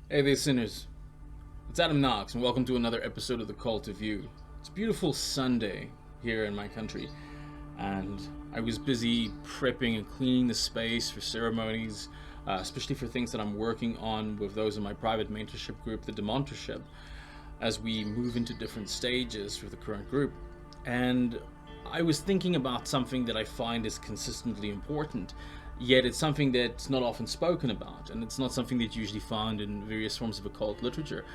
Hey there, sinners. It's Adam Knox, and welcome to another episode of the Cult of You. It's a beautiful Sunday here in my country, and I was busy prepping and cleaning the space for ceremonies, especially for things that I'm working on with those in my private mentorship group, the Demontorship, as we move into different stages for the current group. And I was thinking about something that I find is consistently important, yet it's something that's not often spoken about, and it's not something that's usually found in various forms of occult literature.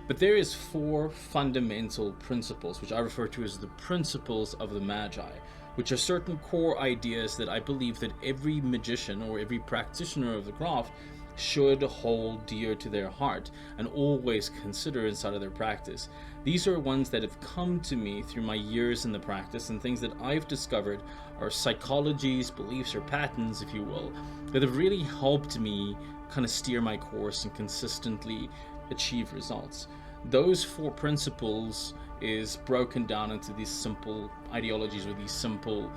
But there is 4 fundamental principles, which I refer to as the principles of the Magi, which are certain core ideas that I believe that every magician or every practitioner of the craft should hold dear to their heart and always consider inside of their practice. These are ones that have come to me through my years in the practice, and things that I've discovered are psychologies, beliefs, or patterns, if you will, that have really helped me kind of steer my course and consistently achieve results. Those 4 principles is broken down into these simple ideologies, or these simple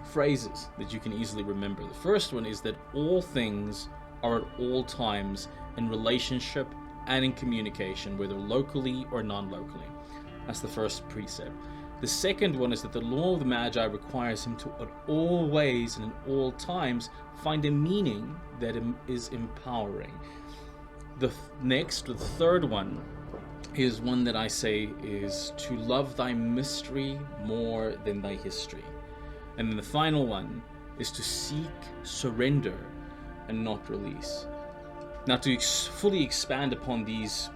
phrases that you can easily remember. The first one is that all things are at all times in relationship and in communication, whether locally or non-locally. That's the first precept. The second one is that the law of the Magi requires him to at all ways and in all times find a meaning that is empowering. The third one is one that I say is to love thy mystery more than thy history. And then the final one is to seek surrender and not release. Now, to fully expand upon these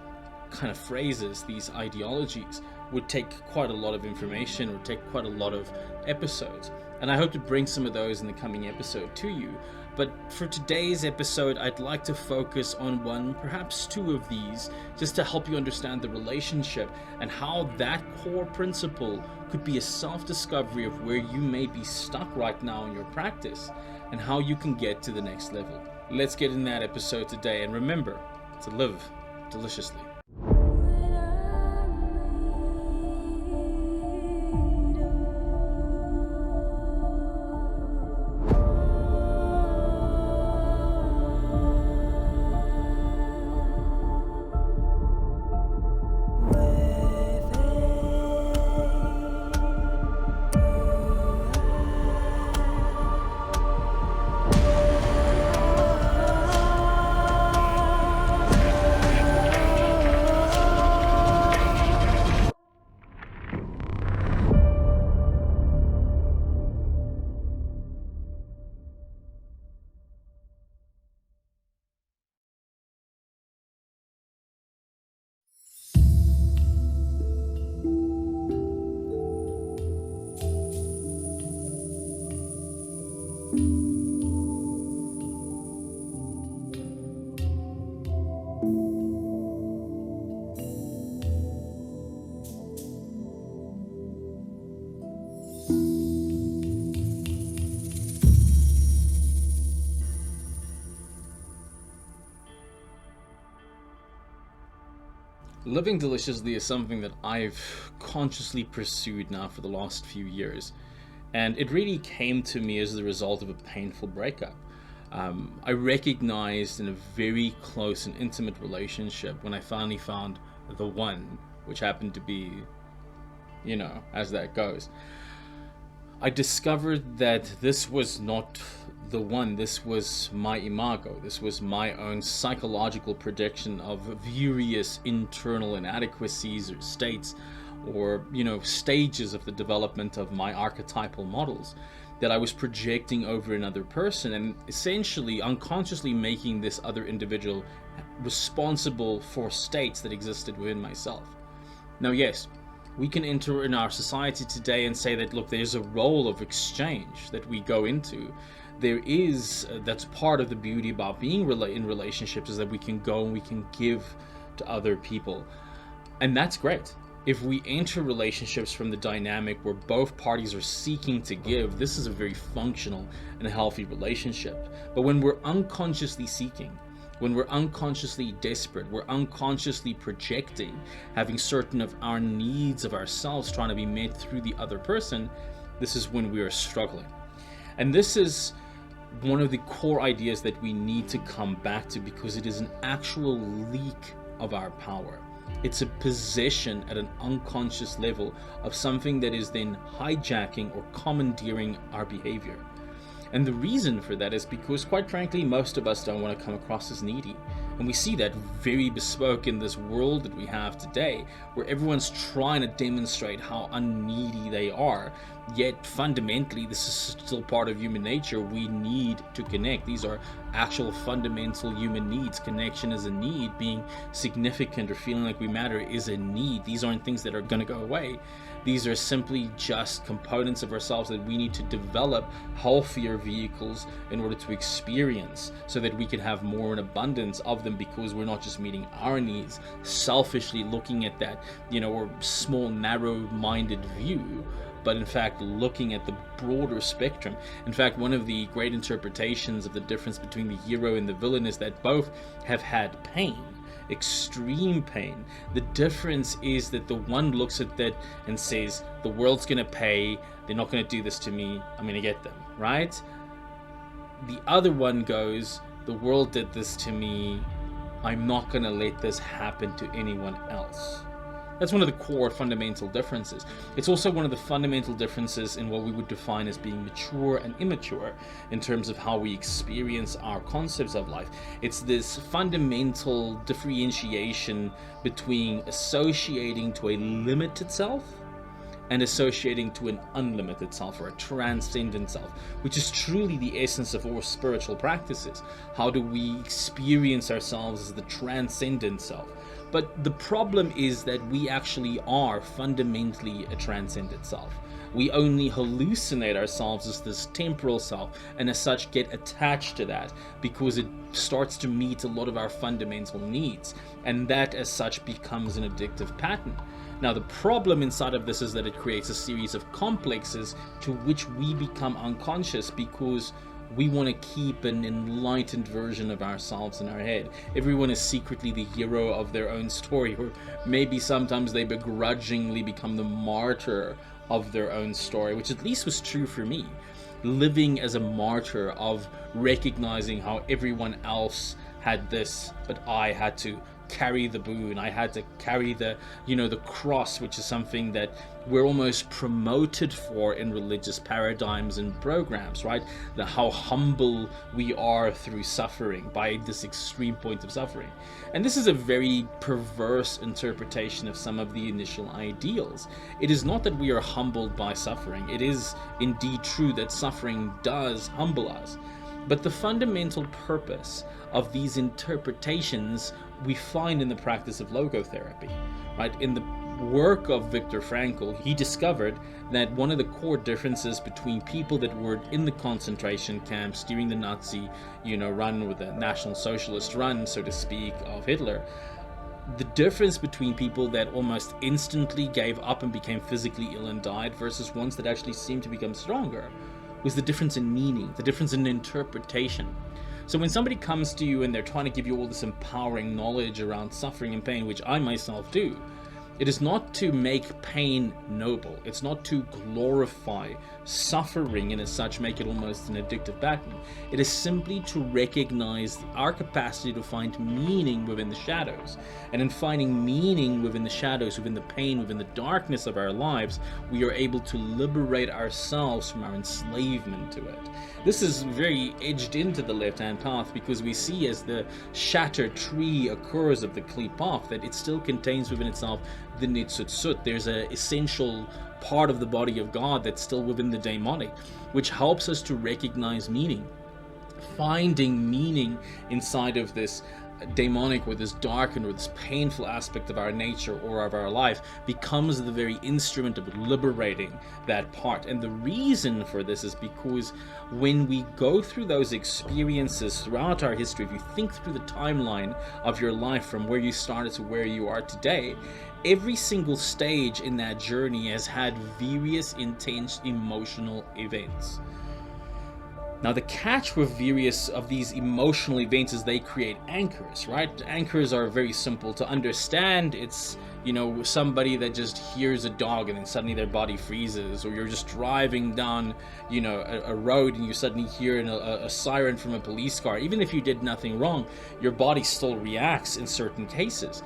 kind of phrases, these ideologies, would take quite a lot of information, would take quite a lot of episodes. And I hope to bring some of those in the coming episode to you. But for today's episode, I'd like to focus on one, perhaps 2 of these, just to help you understand the relationship and how that core principle could be a self-discovery of where you may be stuck right now in your practice and how you can get to the next level. Let's get in that episode today, and remember to live deliciously. Living deliciously is something that I've consciously pursued now for the last few years, and it really came to me as the result of a painful breakup. I recognized in a very close and intimate relationship when I finally found the one, which happened to be, as that goes. I discovered that this was not the one. This was my imago. This was my own psychological projection of various internal inadequacies or states or, stages of the development of my archetypal models that I was projecting over another person, and essentially unconsciously making this other individual responsible for states that existed within myself. Now, yes, We can enter in our society today and say that, look, there's a role of exchange that we go into. There is, that's part of the beauty about being in relationships, is that we can go and we can give to other people. And that's great. If we enter relationships from the dynamic where both parties are seeking to give, this is a very functional and healthy relationship. But when we're unconsciously seeking, when we're unconsciously desperate, we're unconsciously projecting, having certain of our needs of ourselves trying to be met through the other person, this is when we are struggling. And this is one of the core ideas that we need to come back to, because it is an actual leak of our power. It's a possession at an unconscious level of something that is then hijacking or commandeering our behavior. And the reason for that is because, quite frankly, most of us don't want to come across as needy. And we see that very bespoke in this world that we have today, where everyone's trying to demonstrate how unneedy they are. Yet fundamentally, this is still part of human nature. We need to connect. These are actual fundamental human needs. Connection is a need. Being significant or feeling like we matter is a need. These aren't things that are going to go away. These are simply just components of ourselves that we need to develop healthier vehicles in order to experience, so that we can have more in abundance of them, because we're not just meeting our needs, selfishly looking at that, or small, narrow-minded view, but in fact looking at the broader spectrum. In fact, one of the great interpretations of the difference between the hero and the villain is that both have had pain, extreme pain. The difference is that the one looks at that and says, the world's gonna pay, they're not gonna do this to me, I'm gonna get them, right? The other one goes, the world did this to me, I'm not gonna let this happen to anyone else. That's one of the core fundamental differences. It's also one of the fundamental differences in what we would define as being mature and immature in terms of how we experience our concepts of life. It's this fundamental differentiation between associating to a limited self and associating to an unlimited self, or a transcendent self, which is truly the essence of all spiritual practices. How do we experience ourselves as the transcendent self? But the problem is that we actually are fundamentally a transcendent self. We only hallucinate ourselves as this temporal self, and as such get attached to that because it starts to meet a lot of our fundamental needs, and that as such becomes an addictive pattern. Now, the problem inside of this is that it creates a series of complexes to which we become unconscious, because we want to keep an enlightened version of ourselves in our head. Everyone is secretly the hero of their own story, or maybe sometimes they begrudgingly become the martyr of their own story, which at least was true for me. Living as a martyr of recognizing how everyone else had this, but I had to carry the boon. I had to carry the cross, which is something that we're almost promoted for in religious paradigms and programs, right? How humble we are through suffering, by this extreme point of suffering. And this is a very perverse interpretation of some of the initial ideals. It is not that we are humbled by suffering. It is indeed true that suffering does humble us. But the fundamental purpose of these interpretations we find in the practice of logotherapy, right? In the work of Viktor Frankl, he discovered that one of the core differences between people that were in the concentration camps during the Nazi, run, or the National Socialist run, so to speak, of Hitler, the difference between people that almost instantly gave up and became physically ill and died versus ones that actually seemed to become stronger was the difference in meaning, the difference in interpretation. So when somebody comes to you and they're trying to give you all this empowering knowledge around suffering and pain, which I myself do, it is not to make pain noble. It's not to glorify suffering and as such make it almost an addictive pattern. It is simply to recognize our capacity to find meaning within the shadows. And in finding meaning within the shadows, within the pain, within the darkness of our lives, we are able to liberate ourselves from our enslavement to it. This is very edged into the left-hand path, because we see as the shattered tree occurs of the Kli path that it still contains within itself the Nitsutsut. There's an essential part of the body of God that's still within the demonic, which helps us to recognize meaning. Finding meaning inside of this demonic or this darkened or this painful aspect of our nature or of our life becomes the very instrument of liberating that part. And the reason for this is because when we go through those experiences throughout our history, if you think through the timeline of your life from where you started to where you are today, every single stage in that journey has had various intense emotional events. Now, the catch with various of these emotional events is they create anchors, right? Anchors are very simple to understand. It's, you know, somebody that just hears a dog and then suddenly their body freezes, or you're just driving down, you know, a road and you suddenly hear a siren from a police car. Even if you did nothing wrong, your body still reacts in certain cases.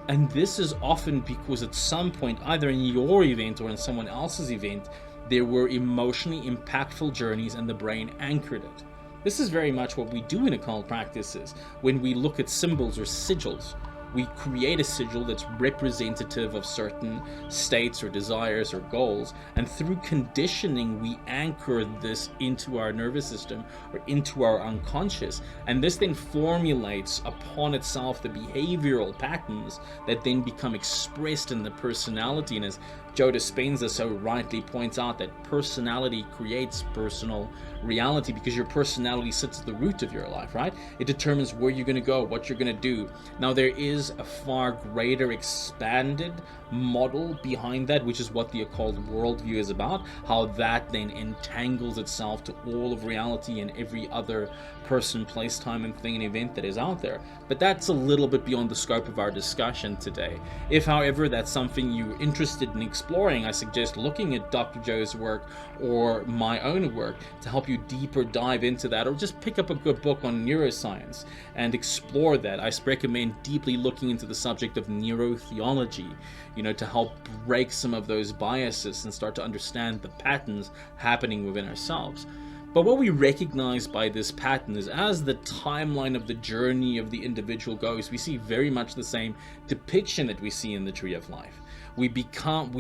And this is often because at some point, either in your event or in someone else's event, there were emotionally impactful journeys and the brain anchored it. This is very much what we do in occult practices. When we look at symbols or sigils, we create a sigil that's representative of certain states or desires or goals, and through conditioning we anchor this into our nervous system or into our unconscious, and this then formulates upon itself the behavioral patterns that then become expressed in the personality. And as Joe Dispenza so rightly points out, that personality creates personal reality, because your personality sits at the root of your life, right? It determines where you're going to go, what you're going to do. Now, there is a far greater expanded model behind that, which is what the occult worldview is about, how that then entangles itself to all of reality and every other person, place, time, and thing and event that is out there. But that's a little bit beyond the scope of our discussion today. If, however, that's something you're interested in exploring, I suggest looking at Dr. Joe's work or my own work to help you deeper dive into that, or just pick up a good book on neuroscience and explore that. I recommend deeply looking into the subject of neurotheology, you know, to help break some of those biases and start to understand the patterns happening within ourselves. But what we recognize by this pattern is, as the timeline of the journey of the individual goes, we see very much the same depiction that we see in the Tree of Life. We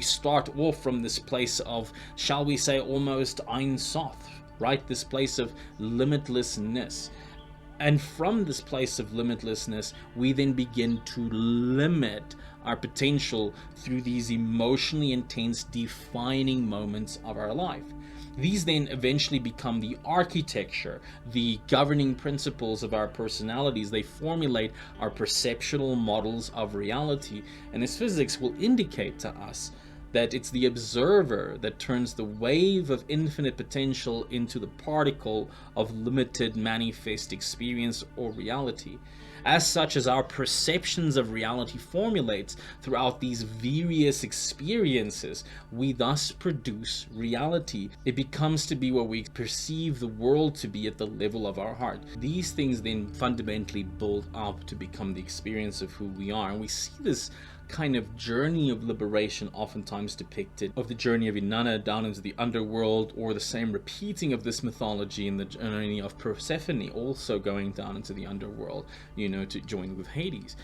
start off from this place of, shall we say, almost Ein Sof, right? This place of limitlessness. And from this place of limitlessness, we then begin to limit our potential through these emotionally intense defining moments of our life. These then eventually become the architecture, the governing principles of our personalities. They formulate our perceptual models of reality. And as physics will indicate to us, that it's the observer that turns the wave of infinite potential into the particle of limited manifest experience or reality. As such, as our perceptions of reality formulates throughout these various experiences, we thus produce reality. It becomes to be what we perceive the world to be at the level of our heart. These things then fundamentally build up to become the experience of who we are. And we see this kind of journey of liberation oftentimes depicted, of the journey of Inanna down into the underworld, or the same repeating of this mythology in the journey of Persephone also going down into the underworld, you know, to join with Hades.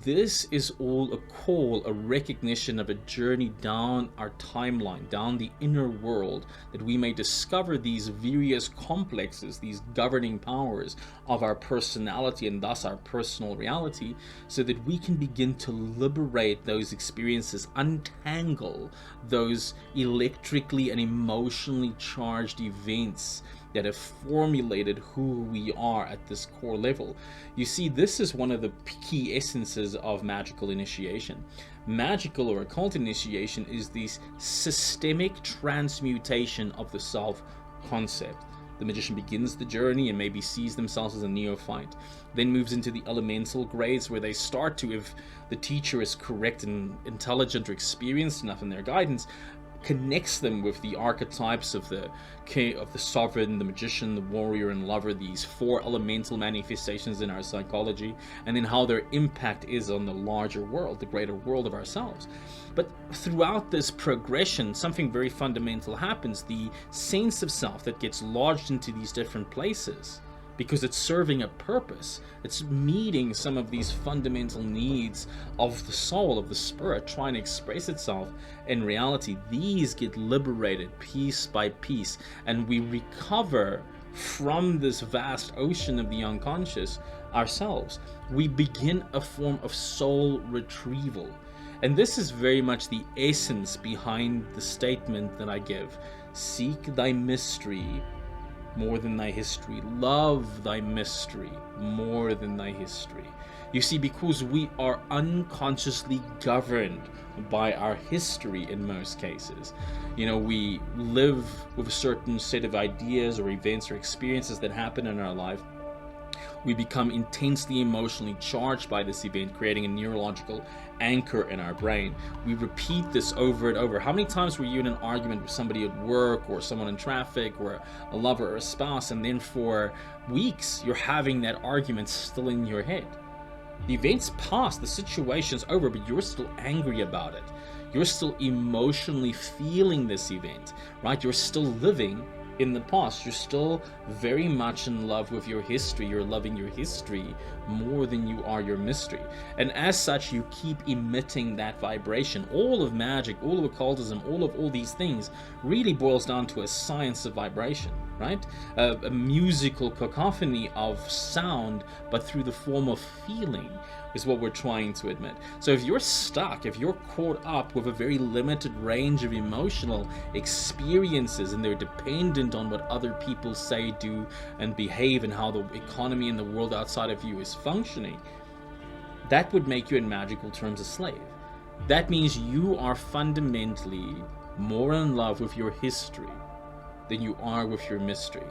This is all a call, a recognition of a journey down our timeline, down the inner world, that we may discover these various complexes, these governing powers of our personality and thus our personal reality, so that we can begin to liberate those experiences, untangle those electrically and emotionally charged events that have formulated who we are at this core level. You see, this is one of the key essences of magical initiation. Magical or occult initiation is this systemic transmutation of the self concept. The magician begins the journey and maybe sees themselves as a neophyte, then moves into the elemental grades, where they start to, if the teacher is correct and intelligent or experienced enough in their guidance, connects them with the archetypes of the king, of the sovereign, the magician, the warrior, and lover, these four elemental manifestations in our psychology, and then how their impact is on the larger world, the greater world of ourselves. But throughout this progression, something very fundamental happens. The sense of self that gets lodged into these different places, because it's serving a purpose. It's meeting some of these fundamental needs of the soul, of the spirit, trying to express itself in reality. These get liberated piece by piece, and we recover from this vast ocean of the unconscious ourselves. We begin a form of soul retrieval. And this is very much the essence behind the statement that I give. Seek thy mystery more than thy history. Love thy mystery more than thy history. You see, because we are unconsciously governed by our history in most cases. You know, we live with a certain set of ideas or events or experiences that happen in our life. We become intensely emotionally charged by this event, creating a neurological anchor in our brain. We repeat this over and over. How many times were you in an argument with somebody at work or someone in traffic or a lover or a spouse, and then for weeks you're having that argument still in your head? The event's past, the situation's over, but you're still angry about it. You're still emotionally feeling this event, right? You're still living in the past. You're still very much in love with your history. You're loving your history more than you are your mystery. And as such, you keep emitting that vibration. All of magic, all of occultism, all these things really boils down to a science of vibration, right? A musical cacophony of sound, but through the form of feeling is what we're trying to admit. So if you're stuck, if you're caught up with a very limited range of emotional experiences and they're dependent on what other people say, do, and behave, and how the economy and the world outside of you is functioning, that would make you, in magical terms, a slave. That means you are fundamentally more in love with your history than you are with your mystery.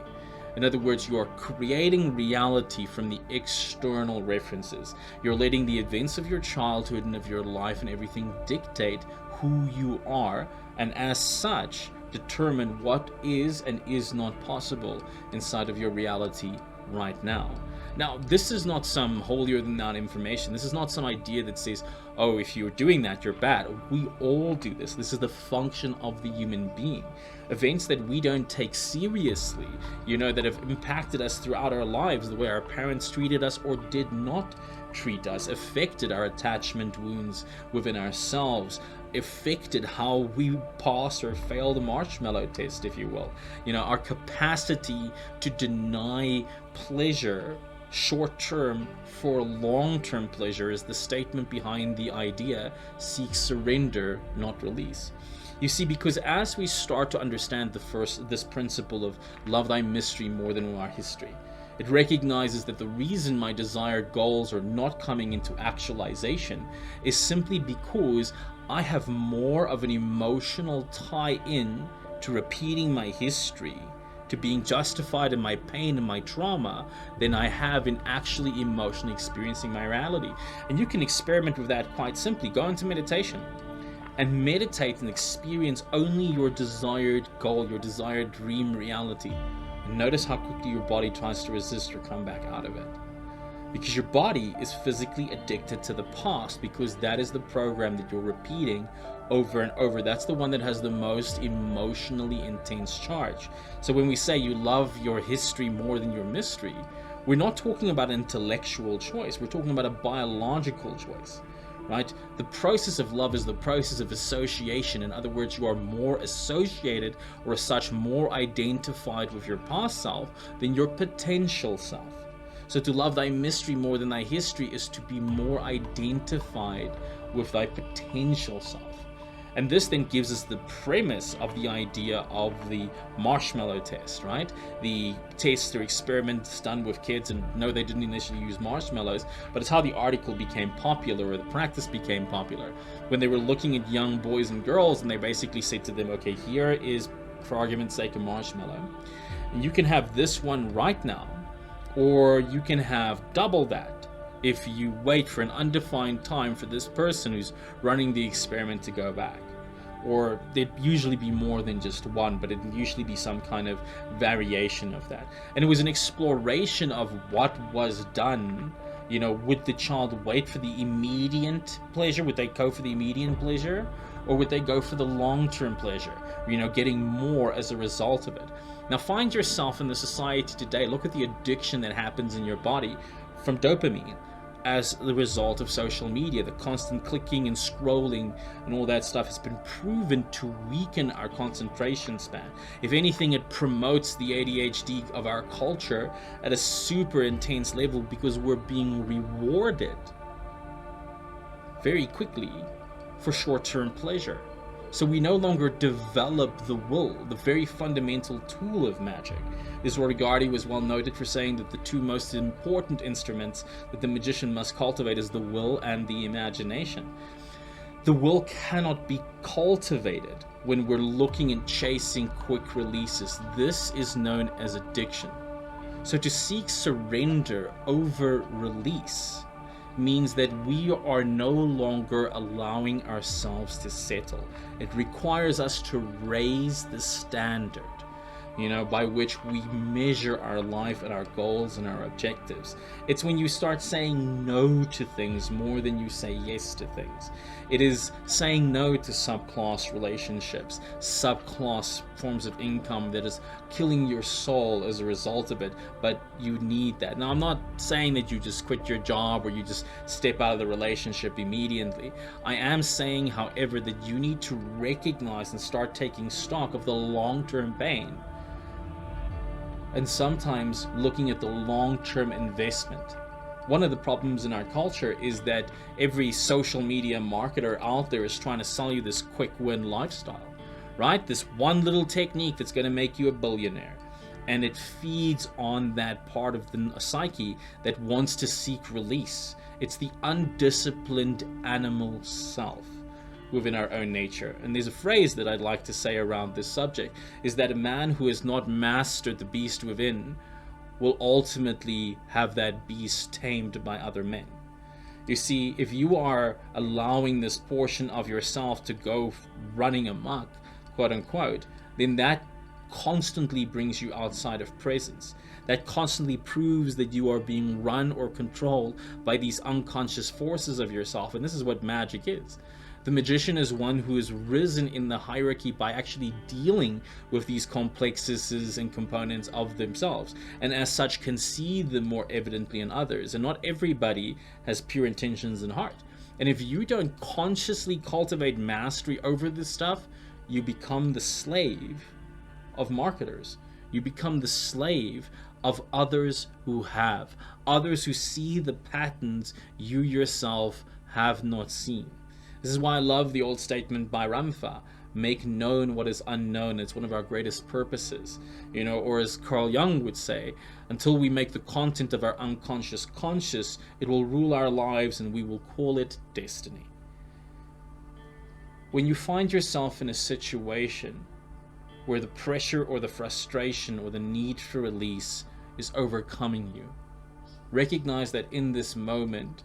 In other words, you are creating reality from the external references. You're letting the events of your childhood and of your life and everything dictate who you are, and as such, determine what is and is not possible inside of your reality right now. Now, this is not some holier than thou information. This is not some idea that says, oh, if you're doing that, you're bad. We all do this. This is the function of the human being. Events that we don't take seriously, you know, that have impacted us throughout our lives, the way our parents treated us or did not treat us, affected our attachment wounds within ourselves, affected how we pass or fail the marshmallow test, if you will. You know, our capacity to deny pleasure short-term for long-term pleasure is the statement behind the idea, seek surrender, not release. You see, because as we start to understand this principle of love thy mystery more than our history, it recognizes that the reason my desired goals are not coming into actualization is simply because I have more of an emotional tie-in to repeating my history, to being justified in my pain and my trauma, than I have in actually emotionally experiencing my reality. And you can experiment with that quite simply. Go into meditation and meditate and experience only your desired goal, your desired dream reality. And notice how quickly your body tries to resist or come back out of it. Because your body is physically addicted to the past, because that is the program that you're repeating over and over. That's the one that has the most emotionally intense charge. So when we say you love your history more than your mystery, we're not talking about an intellectual choice. We're talking about a biological choice, right? The process of love is the process of association. In other words, you are more associated, or as such more identified with your past self than your potential self. So to love thy mystery more than thy history is to be more identified with thy potential self. And this then gives us the premise of the idea of the marshmallow test, right? The tests or experiments done with kids, and no, they didn't initially use marshmallows, but it's how the article became popular, or the practice became popular. When they were looking at young boys and girls, and they basically said to them, okay, here is, for argument's sake, a marshmallow. And you can have this one right now, or you can have double that if you wait for an undefined time for this person who's running the experiment to go back. Or there'd usually be more than just one, but it'd usually be some kind of variation of that. And it was an exploration of what was done. You know, would the child wait for the immediate pleasure? Would they go for the immediate pleasure? Or would they go for the long-term pleasure? You know, getting more as a result of it. Now find yourself in the society today. Look at the addiction that happens in your body from dopamine. as the result of social media. The constant clicking and scrolling and all that stuff has been proven to weaken our concentration span. If anything, it promotes the ADHD of our culture at a super intense level because we're being rewarded very quickly for short-term pleasure. So we no longer develop the will, the very fundamental tool of magic. Iswarigadi was well noted for saying that the two most important instruments that the magician must cultivate is the will and the imagination. The will cannot be cultivated when we're looking and chasing quick releases. This is known as addiction. So to seek surrender over release means that we are no longer allowing ourselves to settle. It requires us to raise the standard, by which we measure our life and our goals and our objectives. It's when you start saying no to things more than you say yes to things. It is saying no to subclass relationships, subclass forms of income that is killing your soul as a result of it, but you need that. Now, I'm not saying that you just quit your job or you just step out of the relationship immediately. I am saying, however, that you need to recognize and start taking stock of the long-term pain, and sometimes looking at the long-term investment. One of the problems in our culture is that every social media marketer out there is trying to sell you this quick win lifestyle, right? This one little technique that's going to make you a billionaire. And it feeds on that part of the psyche that wants to seek release. It's the undisciplined animal self within our own nature. And there's a phrase that I'd like to say around this subject, is that a man who has not mastered the beast within will ultimately have that beast tamed by other men. You see, if you are allowing this portion of yourself to go running amok, quote unquote, then that constantly brings you outside of presence. That constantly proves that you are being run or controlled by these unconscious forces of yourself. And this is what magic is. The magician is one who has risen in the hierarchy by actually dealing with these complexities and components of themselves, and as such can see them more evidently in others. And not everybody has pure intentions in heart. And if you don't consciously cultivate mastery over this stuff, you become the slave of marketers. You become the slave of others who see the patterns you yourself have not seen. This is why I love the old statement by Ramtha, make known what is unknown. It's one of our greatest purposes, or as Carl Jung would say, until we make the content of our unconscious conscious, it will rule our lives and we will call it destiny. When you find yourself in a situation where the pressure or the frustration or the need for release is overcoming you, recognize that in this moment,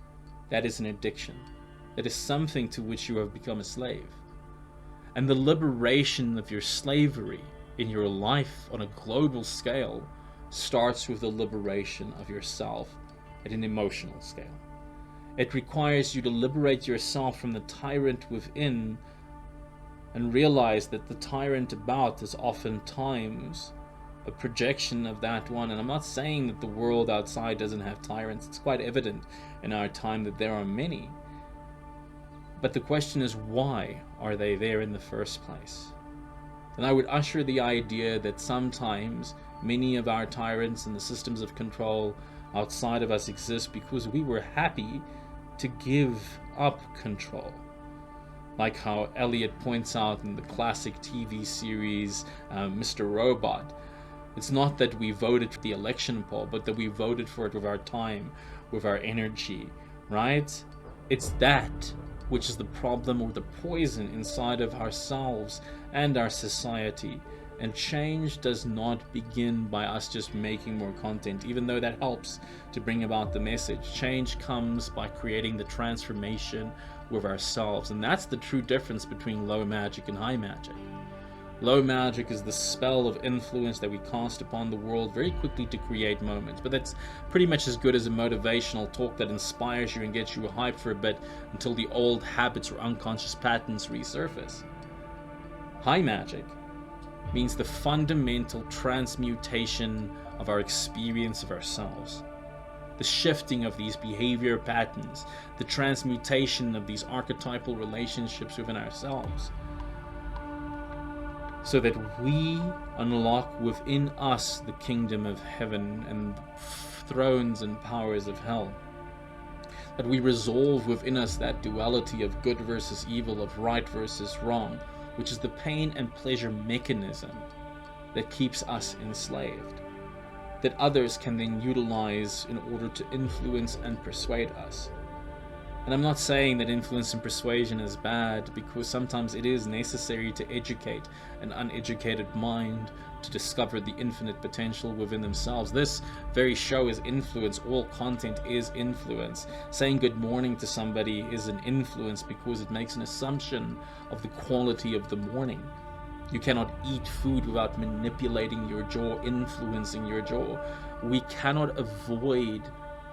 that is an addiction. That is something to which you have become a slave. And the liberation of your slavery in your life on a global scale starts with the liberation of yourself at an emotional scale. It requires you to liberate yourself from the tyrant within and realize that the tyrant about is oftentimes a projection of that one. And I'm not saying that the world outside doesn't have tyrants. It's quite evident in our time that there are many. But the question is, why are they there in the first place? And I would usher the idea that sometimes many of our tyrants and the systems of control outside of us exist because we were happy to give up control. Like how Elliot points out in the classic TV series Mr. Robot. It's not that we voted for the election poll, but that we voted for it with our time, with our energy, right? It's that which is the problem or the poison inside of ourselves and our society. And change does not begin by us just making more content, even though that helps to bring about the message. Change comes by creating the transformation with ourselves. And that's the true difference between low magic and high magic. Low magic is the spell of influence that we cast upon the world very quickly to create moments, but that's pretty much as good as a motivational talk that inspires you and gets you hyped for a bit until the old habits or unconscious patterns resurface. High magic means the fundamental transmutation of our experience of ourselves. the shifting of these behavior patterns, the transmutation of these archetypal relationships within ourselves, so that we unlock within us the kingdom of heaven and thrones and powers of hell. That we resolve within us that duality of good versus evil, of right versus wrong, which is the pain and pleasure mechanism that keeps us enslaved, that others can then utilize in order to influence and persuade us. And I'm not saying that influence and persuasion is bad, because sometimes it is necessary to educate an uneducated mind to discover the infinite potential within themselves. This very show is influence. All content is influence. Saying good morning to somebody is an influence because it makes an assumption of the quality of the morning. You cannot eat food without manipulating your jaw, influencing your jaw. We cannot avoid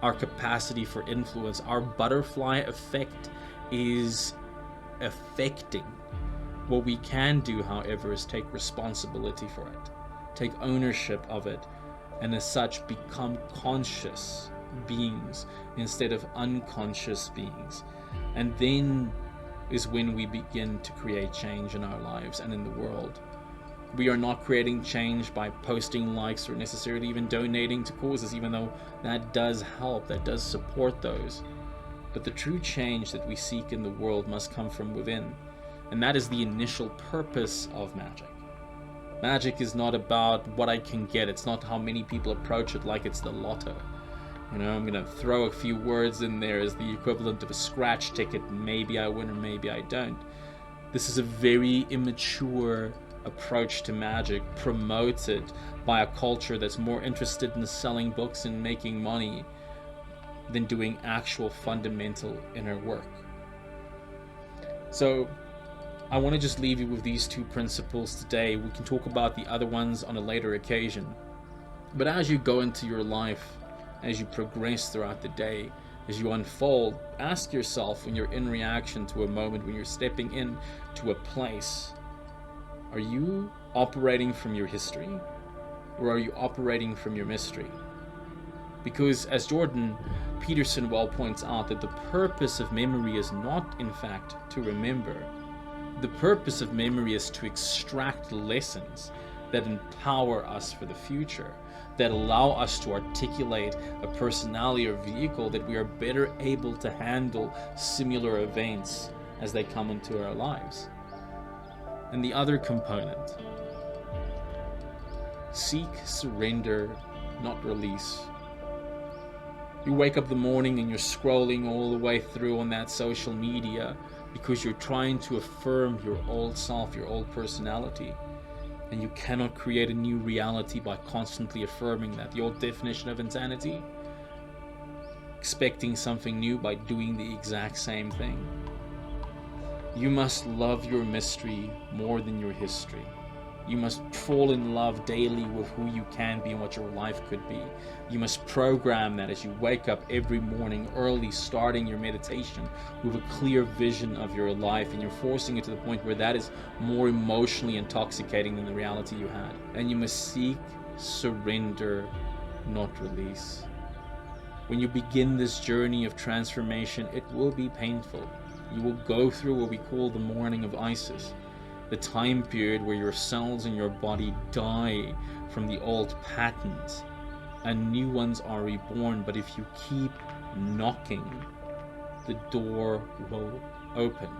our capacity for influence. Our butterfly effect is affecting. What we can do, however, is take responsibility for it, take ownership of it, and as such become conscious beings instead of unconscious beings. And then is when we begin to create change in our lives and in the world. We are not creating change by posting likes or necessarily even donating to causes, even though that does help, that does support those. But the true change that we seek in the world must come from within. And that is the initial purpose of magic. Magic is not about what I can get. It's not how many people approach it like it's the lotto. You know, I'm going to throw a few words in there as the equivalent of a scratch ticket. Maybe I win or maybe I don't. This is a very immature approach to magic, promoted by a culture that's more interested in selling books and making money than doing actual fundamental inner work. So I want to just leave you with these two principles today. We can talk about the other ones on a later occasion. But as you go into your life, as you progress throughout the day, as you unfold, ask yourself when you're in reaction to a moment, when you're stepping in to a place, are you operating from your history, or are you operating from your mystery? Because as Jordan Peterson well points out, that the purpose of memory is not, in fact, to remember. The purpose of memory is to extract lessons that empower us for the future, that allow us to articulate a personality or vehicle that we are better able to handle similar events as they come into our lives. And the other component, seek surrender, not release. You wake up the morning and you're scrolling all the way through on that social media because you're trying to affirm your old self, your old personality. And you cannot create a new reality by constantly affirming that. The old definition of insanity, expecting something new by doing the exact same thing. You must love your mystery more than your history. You must fall in love daily with who you can be and what your life could be. You must program that as you wake up every morning early, starting your meditation with a clear vision of your life, and you're forcing it to the point where that is more emotionally intoxicating than the reality you had. And you must seek surrender, not release. When you begin this journey of transformation, it will be painful. You will go through what we call the mourning of Isis, the time period where your cells in your body die from the old patterns and new ones are reborn. But if you keep knocking, the door will open.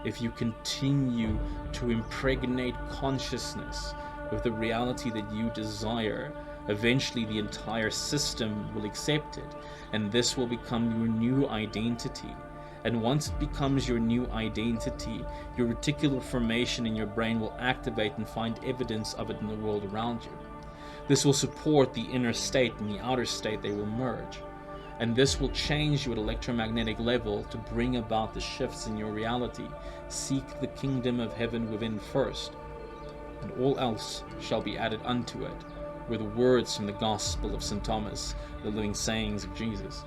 If you continue to impregnate consciousness with the reality that you desire, eventually the entire system will accept it, and this will become your new identity. And once it becomes your new identity, your reticular formation in your brain will activate and find evidence of it in the world around you. This will support the inner state and the outer state. They will merge. And this will change you at electromagnetic level to bring about the shifts in your reality. Seek the kingdom of heaven within first, and all else shall be added unto it, were the words from the Gospel of St. Thomas, the living sayings of Jesus.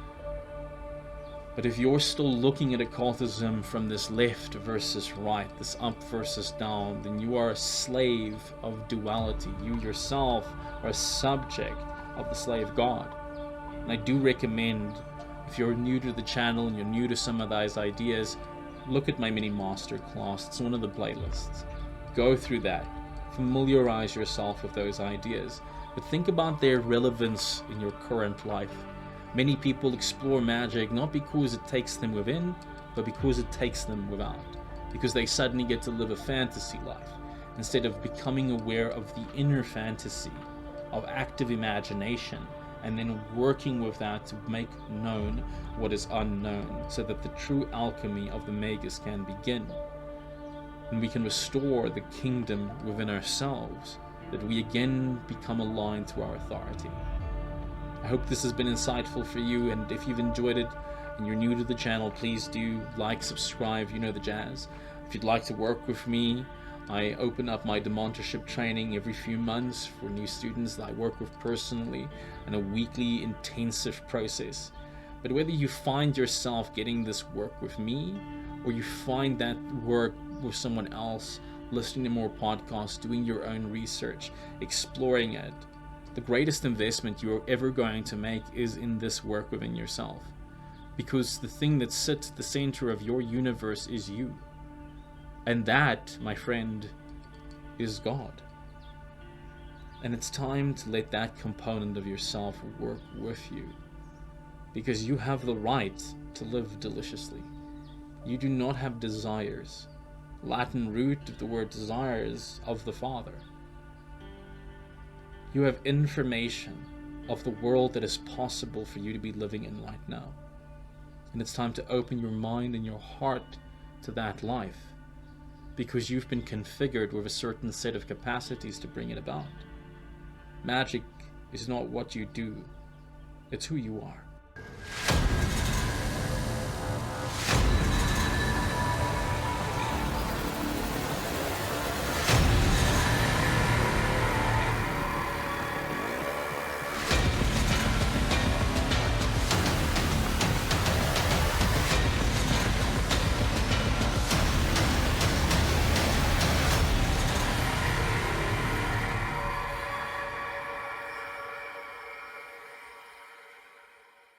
But if you're still looking at occultism from this left versus right, this up versus down, then you are a slave of duality. You yourself are a subject of the slave God. And I do recommend, if you're new to the channel and you're new to some of those ideas, look at my mini masterclass. It's one of the playlists. Go through that. Familiarize yourself with those ideas. But think about their relevance in your current life. Many people explore magic not because it takes them within, but because it takes them without. Because they suddenly get to live a fantasy life, instead of becoming aware of the inner fantasy, of active imagination, and then working with that to make known what is unknown, so that the true alchemy of the magus can begin. And we can restore the kingdom within ourselves, that we again become aligned to our authority. I hope this has been insightful for you, and if you've enjoyed it and you're new to the channel, please do like, subscribe, you know the jazz. If you'd like to work with me, I open up my demontership training every few months for new students that I work with personally, in a weekly intensive process. But whether you find yourself getting this work with me, or you find that work with someone else, listening to more podcasts, doing your own research, exploring it, the greatest investment you're ever going to make is in this work within yourself. Because the thing that sits at the center of your universe is you. And that, my friend, is God. And it's time to let that component of yourself work with you. Because you have the right to live deliciously. You do not have desires. Latin root of the word desire is of the Father. You have information of the world that is possible for you to be living in right now. And it's time to open your mind and your heart to that life, because you've been configured with a certain set of capacities to bring it about. Magic is not what you do, it's who you are.